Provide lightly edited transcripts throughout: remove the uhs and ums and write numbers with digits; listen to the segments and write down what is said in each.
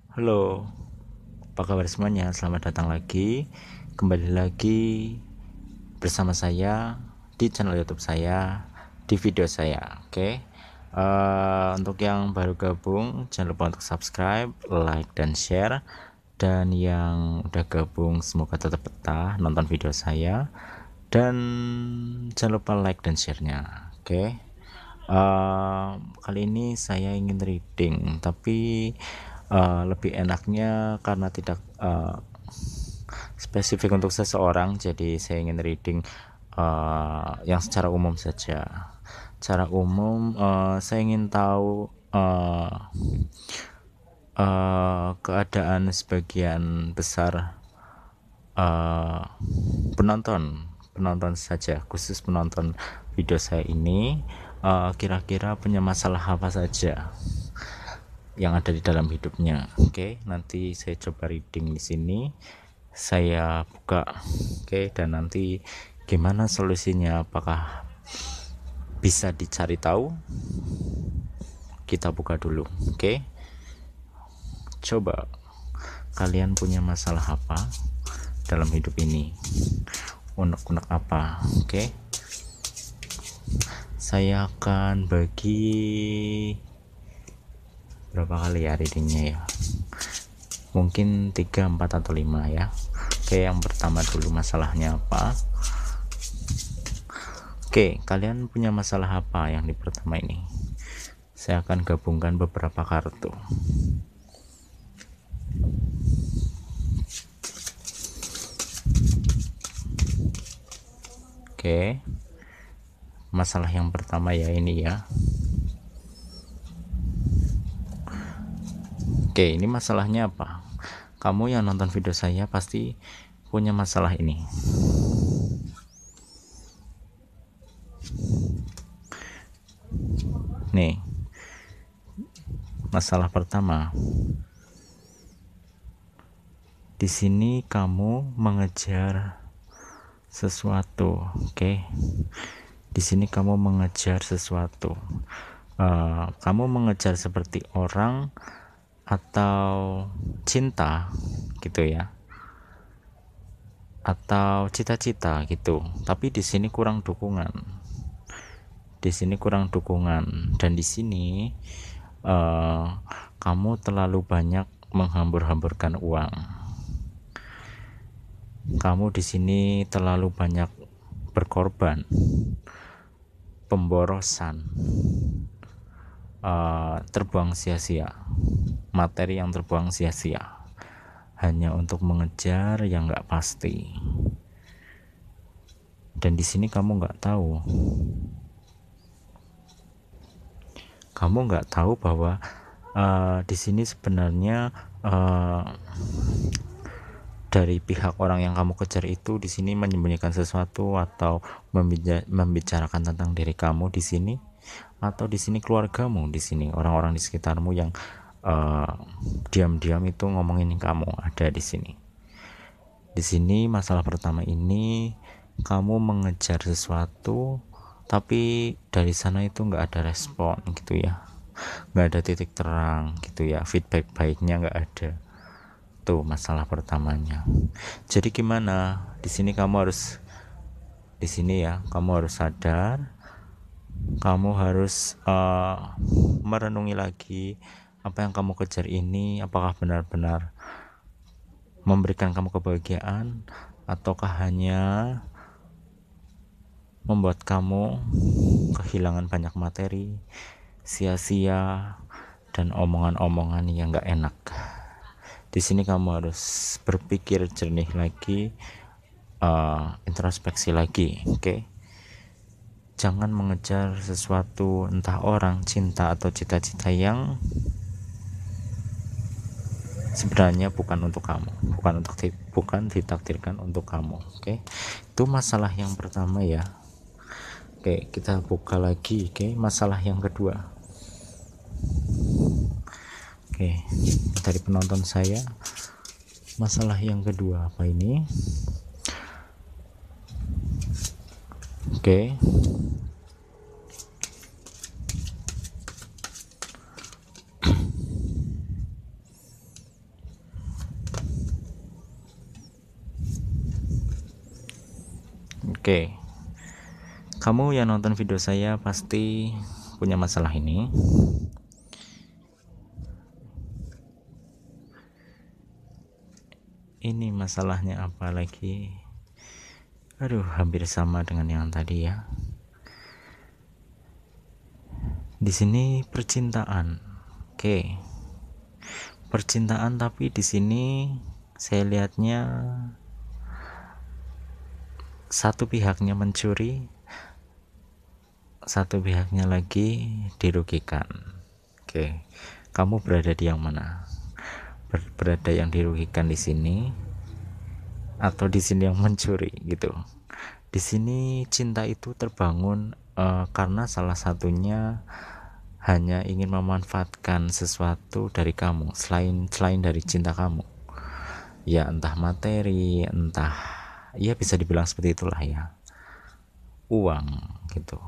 Halo, apa kabar semuanya? Selamat datang lagi, kembali lagi bersama saya di channel YouTube saya, di video saya. Oke. Untuk yang baru gabung, jangan lupa untuk subscribe, like, dan share. Dan yang udah gabung, semoga tetap betah nonton video saya. Dan jangan lupa like dan share-nya. Oke. Kali ini saya ingin reading, tapi lebih enaknya karena tidak spesifik untuk seseorang, jadi saya ingin reading yang secara umum saja. Secara umum, saya ingin tahu keadaan sebagian besar uh, penonton saja, khusus penonton video saya ini, kira-kira punya masalah apa saja yang ada di dalam hidupnya. Oke, nanti saya coba reading di sini, saya buka. Oke, dan nanti gimana solusinya, apakah bisa dicari tahu, kita buka dulu. Oke, coba kalian punya masalah apa dalam hidup ini, unek-unek apa. Oke, saya akan bagi berapa kali ya readingnya ya, mungkin 3, 4, atau 5 ya. Oke, yang pertama dulu, masalahnya apa. Oke, kalian punya masalah apa yang di pertama ini? Saya akan gabungkan beberapa kartu. Oke, masalah yang pertama ya ini ya. Oke, ini masalahnya apa? Kamu yang nonton video saya pasti punya masalah ini. Nih, masalah pertama. Di sini kamu mengejar sesuatu, oke? Di sini kamu mengejar sesuatu. Kamu mengejar seperti orang atau cinta, gitu ya, atau cita-cita gitu. Tapi di sini kurang dukungan. Di sini kurang dukungan, dan di sini kamu terlalu banyak menghambur-hamburkan uang. Kamu di sini terlalu banyak berkorban, pemborosan, terbuang sia-sia, materi yang terbuang sia-sia hanya untuk mengejar yang nggak pasti. Dan di sini kamu nggak tahu, bahwa di sini sebenarnya dari pihak orang yang kamu kejar itu di sini menyembunyikan sesuatu, atau membicarakan tentang diri kamu di sini, atau di sini keluargamu, di sini orang-orang di sekitarmu yang diam-diam itu ngomongin kamu ada di sini. Di sini masalah pertama ini, kamu mengejar sesuatu tapi dari sana itu nggak ada respon gitu ya, nggak ada titik terang gitu ya, feedback baiknya nggak ada. Tuh masalah pertamanya. Jadi gimana? Di sini kamu harus sadar, kamu harus merenungi lagi apa yang kamu kejar ini, apakah benar-benar memberikan kamu kebahagiaan, ataukah hanya membuat kamu kehilangan banyak materi, sia-sia, dan omongan-omongan yang gak enak. Di sini kamu harus berpikir jernih lagi, introspeksi lagi, oke? Jangan mengejar sesuatu, entah orang, cinta, atau cita-cita yang sebenarnya bukan untuk kamu, bukan ditakdirkan untuk kamu, oke? Itu masalah yang pertama ya. Oke, kita buka lagi. Oke, masalah yang kedua. Oke, dari penonton saya, masalah yang kedua apa ini? Oke, Oke, kamu yang nonton video saya pasti punya masalah ini. Ini masalahnya apa lagi? Aduh, hampir sama dengan yang tadi ya. Di sini percintaan. Oke. Percintaan, tapi di sini saya lihatnya satu pihaknya mencuri, satu pihaknya lagi dirugikan. Oke. Kamu berada di yang mana? Berada yang dirugikan di sini atau di sini yang mencuri gitu. Di sini cinta itu terbangun karena salah satunya hanya ingin memanfaatkan sesuatu dari kamu selain dari cinta kamu. Ya entah materi, entah ya bisa dibilang seperti itulah ya. Uang gitu.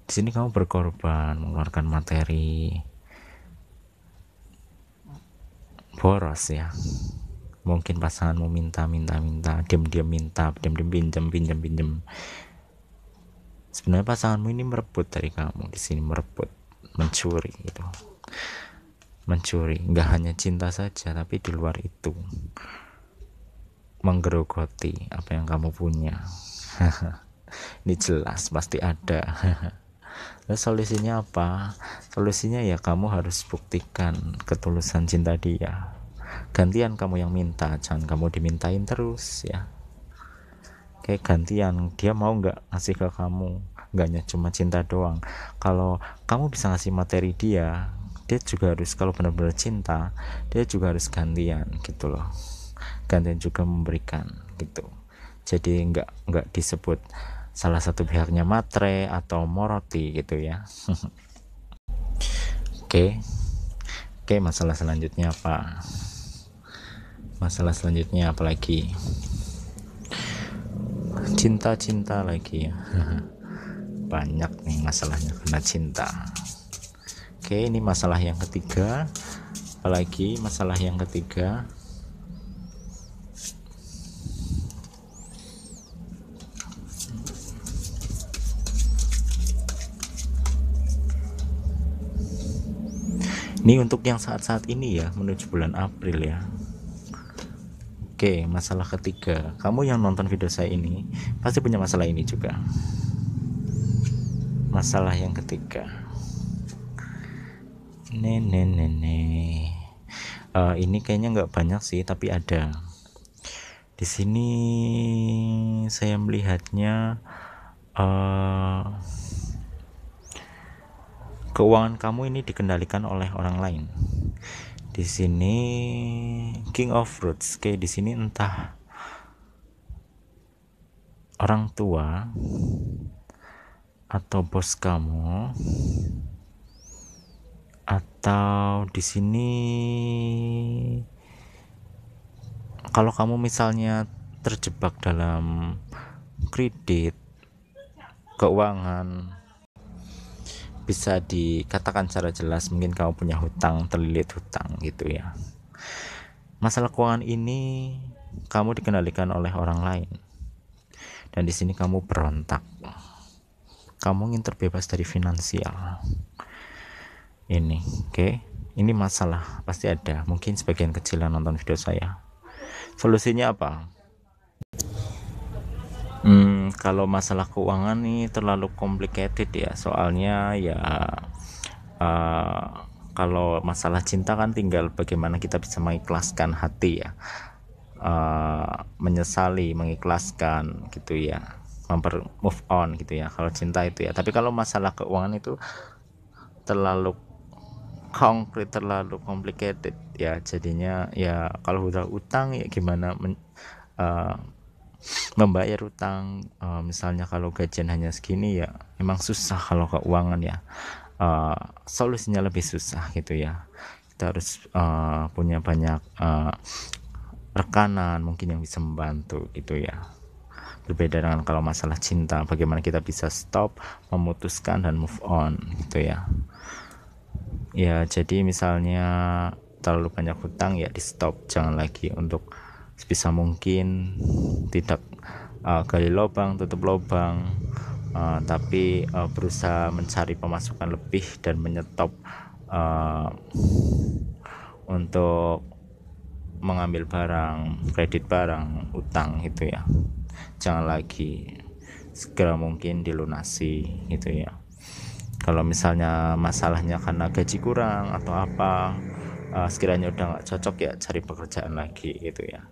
Di sini kamu berkorban, mengeluarkan materi, boros ya. Mungkin pasanganmu minta, diam-diam minta, diam-diam pinjam. Sebenarnya pasanganmu ini merebut dari kamu, di sini merebut, mencuri gitu. Mencuri, nggak hanya cinta saja, tapi di luar itu menggerogoti apa yang kamu punya. Ini jelas pasti ada. Nah, solusinya apa? Solusinya ya kamu harus buktikan ketulusan cinta dia. Gantian kamu yang minta, jangan kamu dimintain terus ya. Kayak gantian, dia mau nggak ngasih ke kamu, nggak hanya cuma cinta doang. Kalau kamu bisa ngasih materi dia juga harus, kalau benar-benar cinta, dia juga harus gantian gitu loh. Gantian juga memberikan gitu. Jadi nggak disebut salah satu pihaknya matre atau moroti gitu ya. Oke. Oke, masalah selanjutnya apa? Masalah selanjutnya apa lagi? Cinta lagi ya. Banyak nih masalahnya karena cinta. Oke, ini masalah yang ketiga. Apalagi masalah yang ketiga, ini untuk yang saat-saat ini ya, menuju bulan April ya. Oke, masalah ketiga, kamu yang nonton video saya ini pasti punya masalah ini juga. Masalah yang ketiga, ini kayaknya nggak banyak sih, tapi ada. Di sini saya melihatnya keuangan kamu ini dikendalikan oleh orang lain. Di sini King of Fruits, kayak di sini entah orang tua atau bos kamu, atau di sini kalau kamu misalnya terjebak dalam kredit, keuangan, bisa dikatakan secara jelas mungkin kamu punya hutang, terlilit hutang gitu ya. Masalah keuangan ini kamu dikendalikan oleh orang lain, dan di sini kamu berontak, kamu ingin terbebas dari finansial ini. Oke, ini masalah pasti ada, mungkin sebagian kecil yang nonton video saya. Solusinya apa? Kalau masalah keuangan nih terlalu complicated ya, soalnya ya kalau masalah cinta kan tinggal bagaimana kita bisa mengikhlaskan hati ya, menyesali, mengikhlaskan gitu ya, move on gitu ya kalau cinta itu ya. Tapi kalau masalah keuangan itu terlalu konkret, terlalu complicated ya, jadinya ya kalau udah utang ya gimana membayar utang. Misalnya kalau gajian hanya segini ya memang susah kalau keuangan ya. Solusinya lebih susah gitu ya, kita harus punya banyak rekanan mungkin yang bisa membantu gitu ya. Berbeda dengan kalau masalah cinta, bagaimana kita bisa stop, memutuskan dan move on gitu ya. Ya jadi misalnya terlalu banyak hutang ya di stop, jangan lagi, untuk sebisa mungkin tidak gali lubang tutup lubang, tapi berusaha mencari pemasukan lebih dan menyetop untuk mengambil barang, kredit barang, utang gitu ya. Jangan lagi, segera mungkin dilunasi gitu ya. Kalau misalnya masalahnya karena gaji kurang atau apa, sekiranya udah nggak cocok ya cari pekerjaan lagi gitu ya.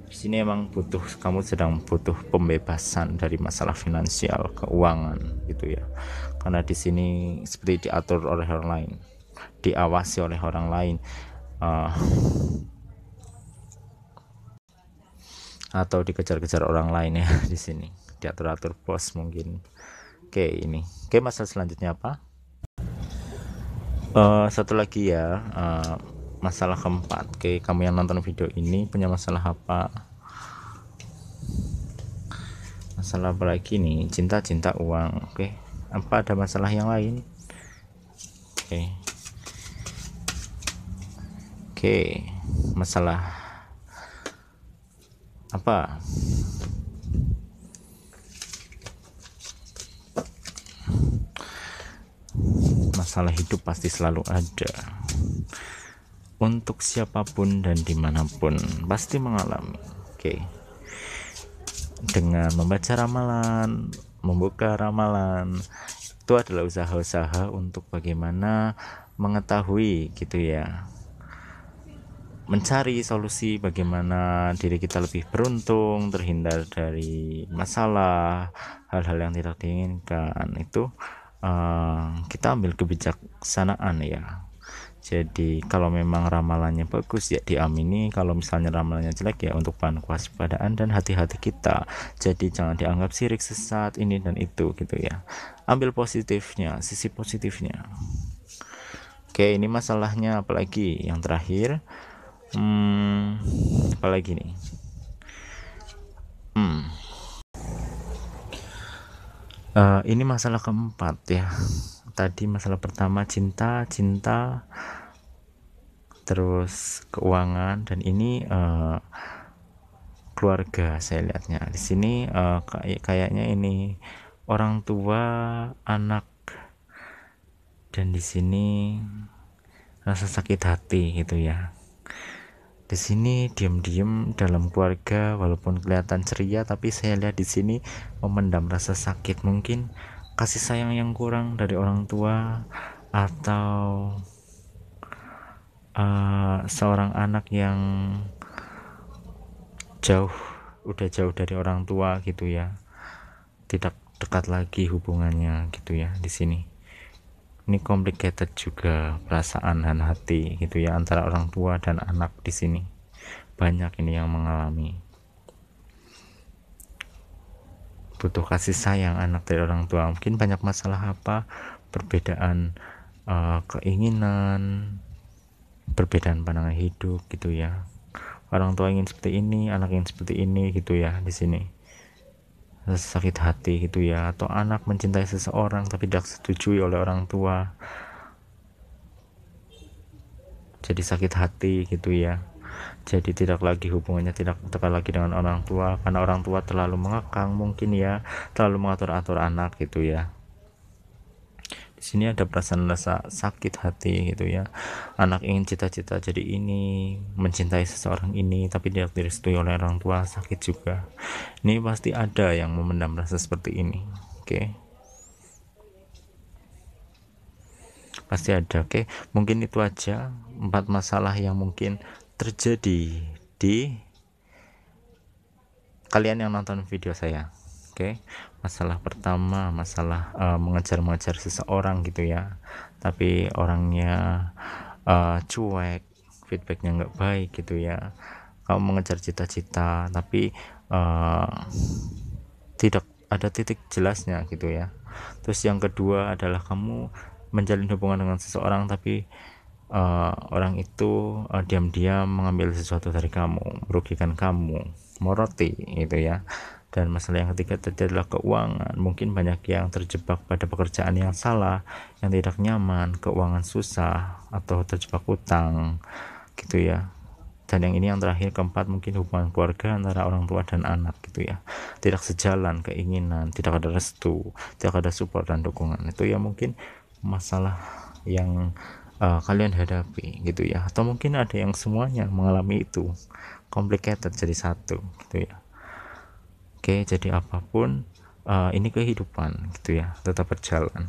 Di sini emang kamu sedang butuh pembebasan dari masalah finansial, keuangan gitu ya. Karena di sini seperti diatur oleh orang lain, diawasi oleh orang lain, atau dikejar-kejar orang lain ya. Di sini diatur-atur bos mungkin. Oke, masalah selanjutnya apa? Satu lagi ya, masalah keempat. Oke, kamu yang nonton video ini punya masalah apa? Masalah apa lagi nih? Cinta uang. Oke, apa ada masalah yang lain? Oke, masalah apa? Masalah hidup pasti selalu ada, untuk siapapun dan dimanapun pasti mengalami. Oke, dengan membaca ramalan, membuka ramalan, itu adalah usaha-usaha untuk bagaimana mengetahui gitu ya, mencari solusi bagaimana diri kita lebih beruntung, terhindar dari masalah, hal-hal yang tidak diinginkan. Itu kita ambil kebijaksanaan ya. Jadi kalau memang ramalannya bagus ya diamini, kalau misalnya ramalannya jelek ya untuk bahan kewaspadaan dan hati-hati kita. Jadi jangan dianggap sirik, sesat, ini dan itu gitu ya. Ambil positifnya, sisi positifnya. Oke, ini masalahnya apalagi yang terakhir, apalagi nih, ini masalah keempat ya. Tadi masalah pertama cinta, terus keuangan, dan ini keluarga. Saya lihatnya di sini kayaknya ini orang tua, anak, dan di sini rasa sakit hati gitu ya. Di sini diam-diam dalam keluarga walaupun kelihatan ceria, tapi saya lihat di sini memendam rasa sakit, mungkin kasih sayang yang kurang dari orang tua, atau seorang anak yang udah jauh dari orang tua gitu ya, tidak dekat lagi hubungannya gitu ya. Di sini ini complicated juga perasaan dan hati gitu ya antara orang tua dan anak. Di sini banyak ini yang mengalami, butuh kasih sayang anak dari orang tua. Mungkin banyak masalah apa, perbedaan keinginan, perbedaan pandangan hidup gitu ya. Orang tua ingin seperti ini, anak ingin seperti ini gitu ya. Di sini sakit hati gitu ya, atau anak mencintai seseorang tapi tidak setujui oleh orang tua, jadi sakit hati gitu ya. Jadi tidak lagi hubungannya, tidak dekat lagi dengan orang tua karena orang tua terlalu mengekang mungkin ya, terlalu mengatur-atur anak gitu ya. Di sini ada perasaan rasa sakit hati gitu ya. Anak ingin cita-cita jadi ini, mencintai seseorang ini, tapi tidak direstui oleh orang tua, sakit juga. Ini pasti ada yang memendam rasa seperti ini. Oke, pasti ada. Oke, mungkin itu aja 4 masalah yang mungkin terjadi di kalian yang nonton video saya. Oke, masalah pertama, masalah mengejar-mengejar seseorang gitu ya, tapi orangnya cuek, feedbacknya nggak baik gitu ya. Kamu mengejar cita-cita tapi tidak ada titik jelasnya gitu ya. Terus yang kedua adalah kamu menjalin hubungan dengan seseorang tapi orang itu diam-diam mengambil sesuatu dari kamu, merugikan kamu, moroti gitu ya. Dan masalah yang ketiga tadi adalah keuangan. Mungkin banyak yang terjebak pada pekerjaan yang salah, yang tidak nyaman, keuangan susah, atau terjebak utang gitu ya. Dan yang ini yang terakhir, keempat, mungkin hubungan keluarga antara orang tua dan anak gitu ya, tidak sejalan keinginan, tidak ada restu, tidak ada support dan dukungan. Itu ya mungkin masalah yang kalian hadapi gitu ya, atau mungkin ada yang semuanya mengalami itu, complicated jadi satu gitu ya. Oke, jadi apapun ini kehidupan gitu ya, tetap berjalan.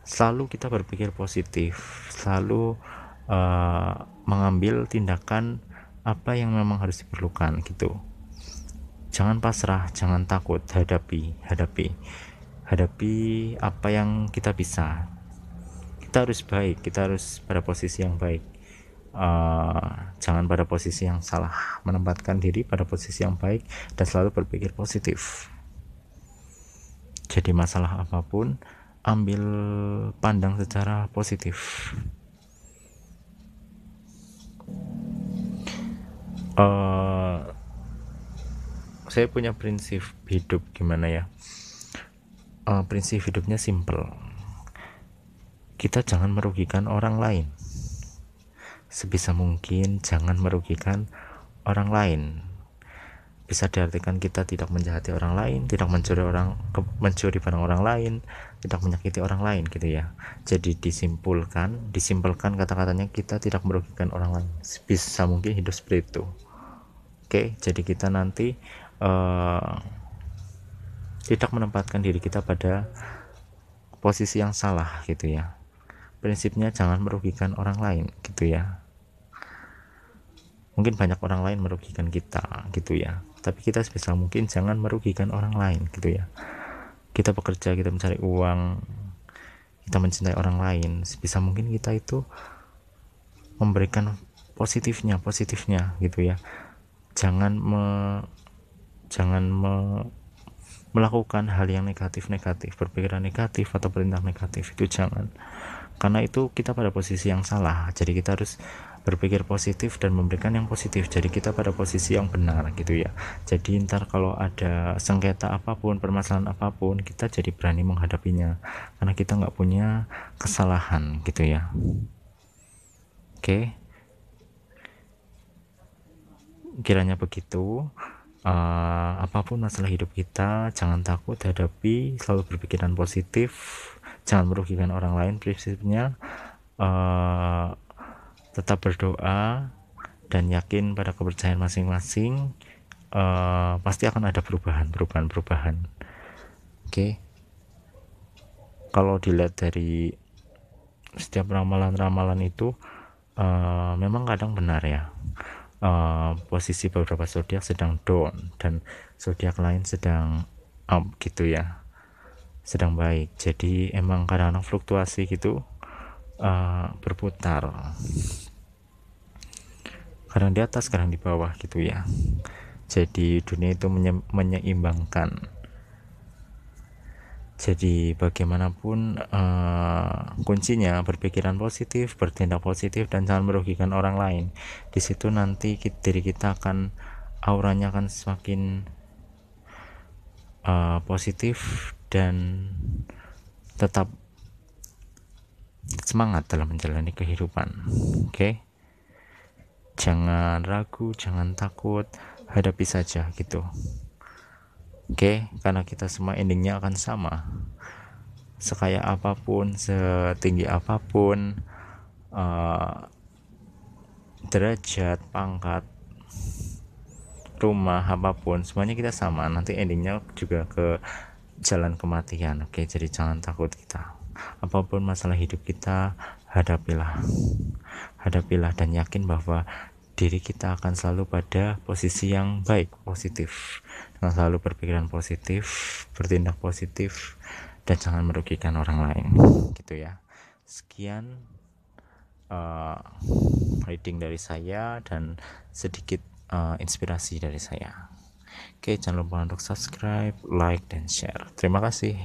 Selalu kita berpikir positif, selalu mengambil tindakan apa yang memang harus diperlukan gitu. Jangan pasrah, jangan takut, hadapi apa yang kita bisa. Kita harus baik, kita harus pada posisi yang baik. Jangan pada posisi yang salah, menempatkan diri pada posisi yang baik dan selalu berpikir positif. Jadi masalah apapun, ambil pandang secara positif. Saya punya prinsip hidup gimana ya, prinsip hidupnya simple. Kita jangan merugikan orang lain, sebisa mungkin jangan merugikan orang lain. Bisa diartikan kita tidak menjahati orang lain, tidak mencuri barang orang lain, tidak menyakiti orang lain gitu ya. Jadi disimpulkan kata-katanya, kita tidak merugikan orang lain, bisa mungkin hidup seperti itu. Oke, jadi kita nanti tidak menempatkan diri kita pada posisi yang salah gitu ya. Prinsipnya jangan merugikan orang lain gitu ya. Mungkin banyak orang lain merugikan kita gitu ya, tapi kita sebisa mungkin jangan merugikan orang lain gitu ya. Kita bekerja, kita mencari uang, kita mencintai orang lain, sebisa mungkin kita itu memberikan positifnya gitu ya. Jangan melakukan hal yang negatif, berpikiran negatif atau perintah negatif, itu jangan, karena itu kita pada posisi yang salah. Jadi kita harus berpikir positif dan memberikan yang positif, jadi kita pada posisi yang benar gitu ya. Jadi ntar kalau ada sengketa apapun, permasalahan apapun, kita jadi berani menghadapinya karena kita nggak punya kesalahan gitu ya. Oke, kiranya begitu. Apapun masalah hidup kita, jangan takut hadapi, selalu berpikiran positif, jangan merugikan orang lain. Prinsipnya tetap berdoa dan yakin pada kepercayaan masing-masing. Pasti akan ada perubahan. Oke, kalau dilihat dari setiap ramalan itu memang kadang benar ya. Posisi beberapa zodiak sedang down dan zodiak lain sedang up gitu ya, sedang baik. Jadi emang kadang-kadang fluktuasi gitu, berputar, kadang di atas kadang di bawah gitu ya. Jadi dunia itu menyeimbangkan. Jadi bagaimanapun kuncinya berpikiran positif, bertindak positif, dan jangan merugikan orang lain. Di situ nanti diri kita akan, auranya akan semakin positif dan tetap semangat dalam menjalani kehidupan. Oke, jangan ragu, jangan takut, hadapi saja gitu. Oke, karena kita semua endingnya akan sama. Sekaya apapun, setinggi apapun, derajat, pangkat, rumah, apapun, semuanya kita sama. Nanti endingnya juga ke jalan kematian. Oke, jadi jangan takut kita. Apapun masalah hidup kita, hadapilah dan yakin bahwa diri kita akan selalu pada posisi yang baik, positif, dengan selalu berpikiran positif, bertindak positif, dan jangan merugikan orang lain gitu ya. Sekian reading dari saya dan sedikit inspirasi dari saya. Oke, jangan lupa untuk subscribe, like, dan share. Terima kasih.